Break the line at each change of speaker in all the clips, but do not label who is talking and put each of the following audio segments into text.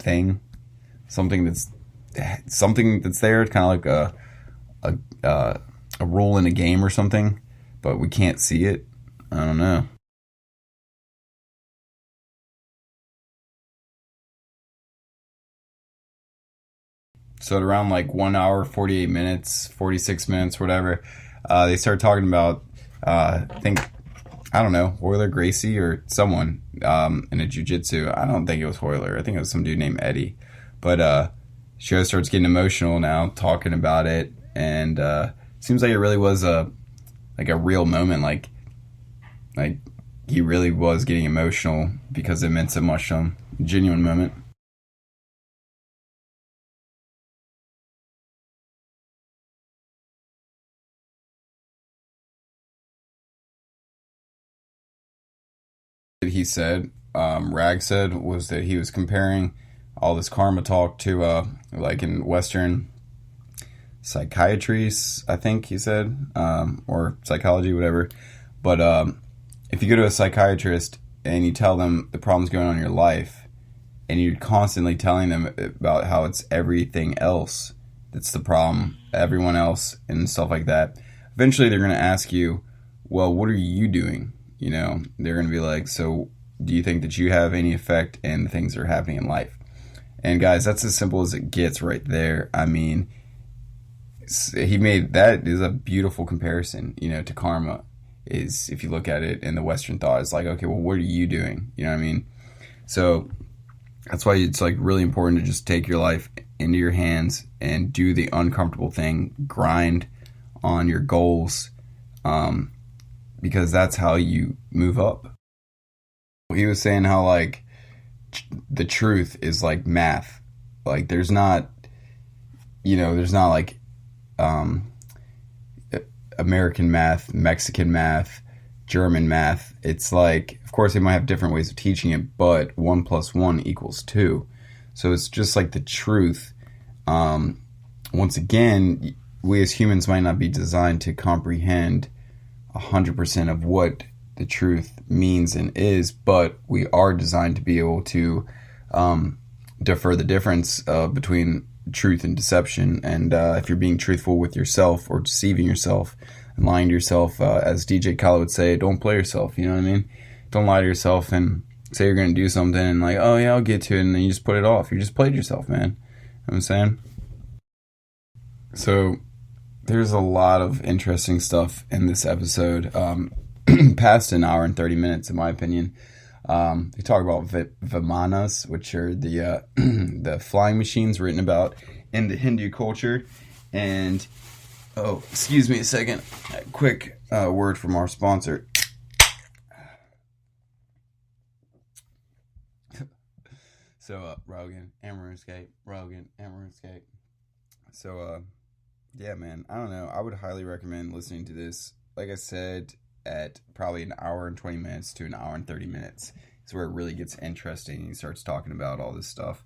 thing, something that's there. It's kind of like a rule in a game or something, but we can't see it. I don't know. So at around like 1 hour, 48 minutes, 46 minutes, whatever, they started talking about, I think, I don't know, Hoyler Gracie or someone in a jiu-jitsu. I don't think it was Hoyler. I think it was some dude named Eddie. But Show starts getting emotional now, talking about it, and seems like it really was a real moment. Like he really was getting emotional because it meant so much to him. Genuine moment. He said, Rag said, was that he was comparing all this karma talk to like in Western psychiatry, I think he said, or psychology, whatever. But if you go to a psychiatrist and you tell them the problems going on in your life, and you're constantly telling them about how it's everything else that's the problem, everyone else, and stuff like that, eventually they're going to ask you, well, what are you doing? You know, they're going to be like, so do you think that you have any effect in the things that are happening in life? And guys, that's as simple as it gets right there. I mean, that is a beautiful comparison, you know, to karma. Is if you look at it in the Western thought, it's like, okay, well, what are you doing? You know what I mean? So that's why it's like really important to just take your life into your hands and do the uncomfortable thing, grind on your goals, because that's how you move up. He was saying how like the truth is like math. Like there's not like American math, Mexican math, German math. It's like, of course, they might have different ways of teaching it, but 1 + 1 = 2. So it's just like the truth. Once again, we as humans might not be designed to comprehend 100% of what the truth means and is, but we are designed to be able to defer the difference between truth and deception. And if you're being truthful with yourself or deceiving yourself and lying to yourself, as DJ Khaled would say, don't play yourself. You know what I mean? Don't lie to yourself and say you're going to do something and like, oh yeah, I'll get to it, and then you just put it off. You just played yourself, man. You know what I'm saying? So there's a lot of interesting stuff in this episode. Past an hour and 30 minutes, in my opinion. They talk about Vimanas, which are the the flying machines written about in the Hindu culture. And, oh, excuse me a second. A quick word from our sponsor. So, Rogan and Runescape. So, yeah, man, I don't know. I would highly recommend listening to this. Like I said, at probably an hour and 20 minutes to an hour and 30 minutes. It's where it really gets interesting. He starts talking about all this stuff.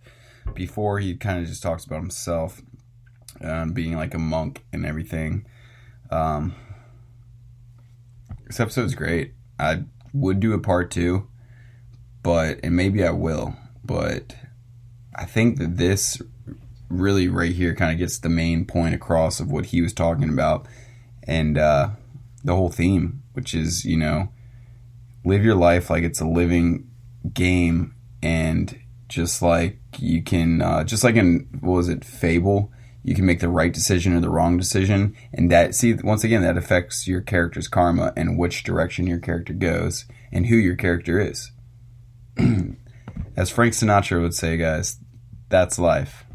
Before, he kind of just talks about himself, being like a monk and everything. This episode's great. I would do a part 2, and maybe I will, but I think that this really right here kind of gets the main point across of what he was talking about, and the whole theme, which is, you know, live your life like it's a living game, and just like you can, just like in, what was it, Fable, you can make the right decision or the wrong decision, and that, see, once again, that affects your character's karma and which direction your character goes and who your character is. As Frank Sinatra would say, guys, that's life.